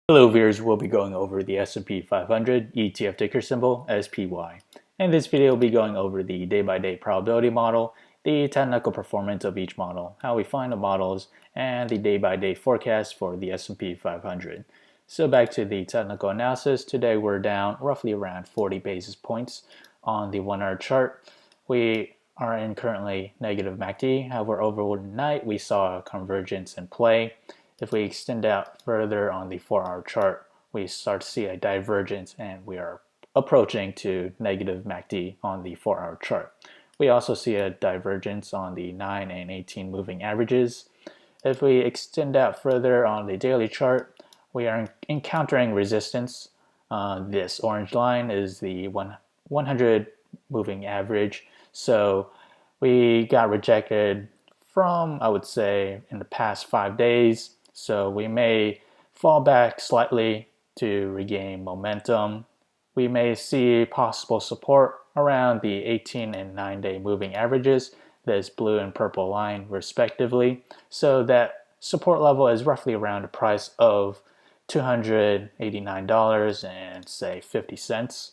Hello viewers, we'll be going over the S&P 500 ETF ticker symbol SPY. In this video, we'll be going over the day-by-day probability model, the technical performance of each model, how we find the models, and the day-by-day forecast for the S&P 500. So back to the technical analysis. Today we're down roughly around 40 basis points on the 1-hour chart. We are in currently negative MACD. However, overnight we saw a convergence in play. If we extend out further on the 4-hour chart, we start to see a divergence and we are approaching to negative MACD on the 4-hour chart. We also see a divergence on the 9 and 18 moving averages. If we extend out further on the daily chart, we are encountering resistance. This orange line is the 100 moving average. So we got rejected from, I would say, in the past 5 days. So we may fall back slightly to regain momentum. We may see possible support around the 18 and 9-day moving averages, this blue and purple line respectively. So that support level is roughly around a price of $289 and say 50 cents.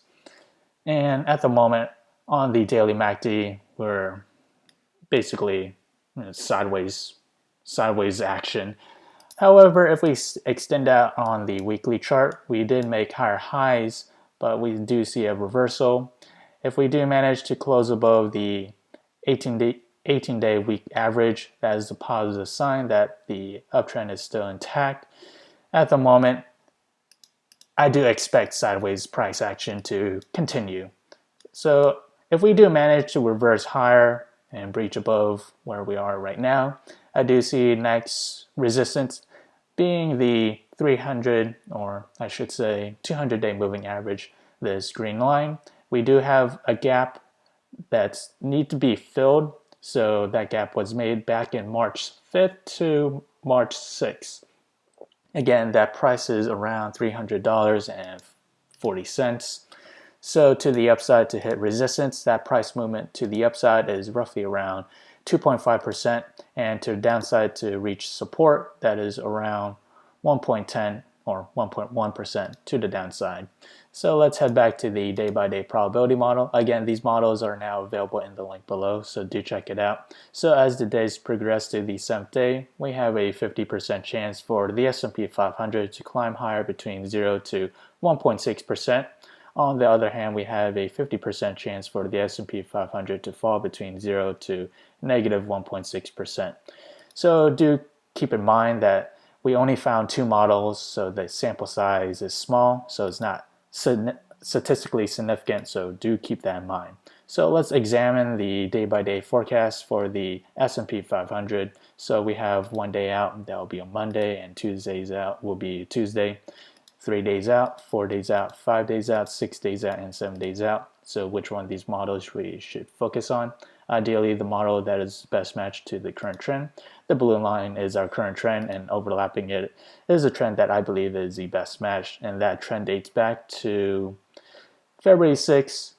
And at the moment on the daily MACD, we're basically sideways action. However, if we extend out on the weekly chart, we did make higher highs, but we do see a reversal. If we do manage to close above the 18-day week average, that is a positive sign that the uptrend is still intact. At the moment, I do expect sideways price action to continue. So if we do manage to reverse higher and breach above where we are right now, I do see next resistance being the 300, or I should say 200-day moving average, this green line. We do have a gap that needs to be filled. So that gap was made back in March 5th to March 6th. Again, that price is around $300.40. So to the upside to hit resistance, that price movement to the upside is roughly around 2.5%, and to the downside to reach support, that is around 1.10 or 1.1% to the downside. So let's head back to the day-by-day probability model. Again, these models are now available in the link below, so do check it out. So as the days progress to the 7th day, we have a 50% chance for the S&P 500 to climb higher between 0 to 1.6%. On the other hand, we have a 50% chance for the S&P 500 to fall between 0 to negative 1.6%. So do keep in mind that we only found 2 models, so the sample size is small, so it's not statistically significant, so do keep that in mind. So let's examine the day-by-day forecast for the S&P 500. So we have 1 day out, that will be on Monday, and 2 days out will be Tuesday. 3 days out, 4 days out, 5 days out, 6 days out, and 7 days out. So which one of these models we should focus on? Ideally, the model that is best matched to the current trend. The blue line is our current trend, and overlapping it is a trend that I believe is the best match, and that trend dates back to February 6th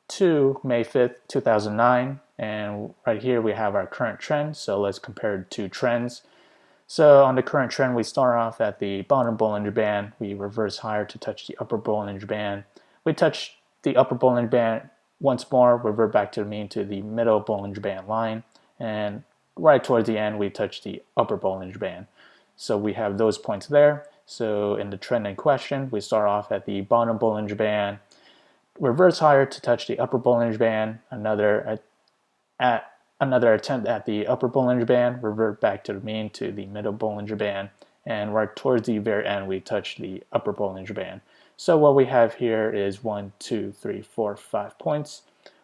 to May 5th, 2009. And right here we have our current trend, so let's compare 2 trends. So on the current trend, we start off at the bottom Bollinger Band. We reverse higher to touch the upper Bollinger Band. We touch the upper Bollinger Band once more, revert back to the mean to the middle Bollinger Band line. And right towards the end, we touch the upper Bollinger Band. So we have those points there. So in the trend in question, we start off at the bottom Bollinger Band, reverse higher to touch the upper Bollinger Band, another attempt at the upper Bollinger Band, revert back to the mean to the middle Bollinger Band, and right towards the very end we touch the upper Bollinger Band. So what we have here is 1, 2, 3, 4, 5 points.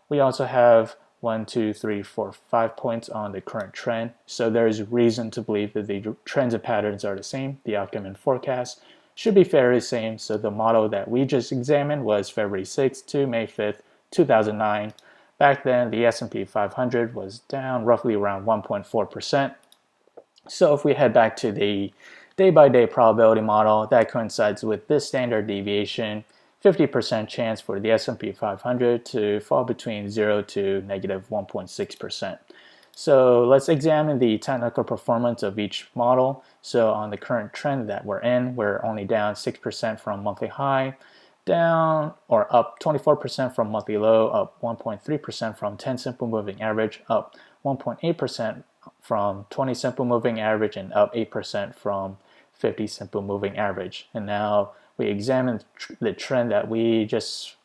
We also have 1, 2, 3, 4, 5 points on the current trend. So there is reason to believe that the trends and patterns are the same. The outcome and forecast should be fairly same. So the model that we just examined was February 6th to May 5th, 2009. Back then, the S&P 500 was down roughly around 1.4%. So if we head back to the day-by-day probability model, that coincides with this standard deviation, 50% chance for the S&P 500 to fall between 0 to negative 1.6%. So let's examine the technical performance of each model. So on the current trend that we're in, we're only down 6% from monthly high, down or up 24% from monthly low, up 1.3% from 10 simple moving average, up 1.8% from 20 simple moving average, and up 8% from 50 simple moving average. And now we examine the trend that we just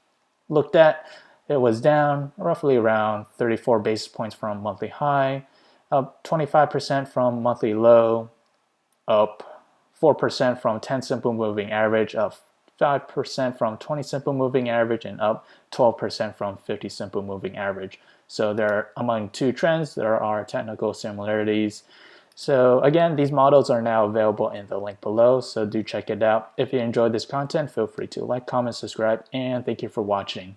looked at. It was down roughly around 34 basis points from monthly high, up 25% from monthly low, up 4% from 10 simple moving average, up 5% from 20 simple moving average, and up 12% from 50 simple moving average. So there, among two trends, there are technical similarities. So again, these models are now available in the link below, so do check it out. If you enjoyed this content, feel free to like, comment, subscribe, and thank you for watching.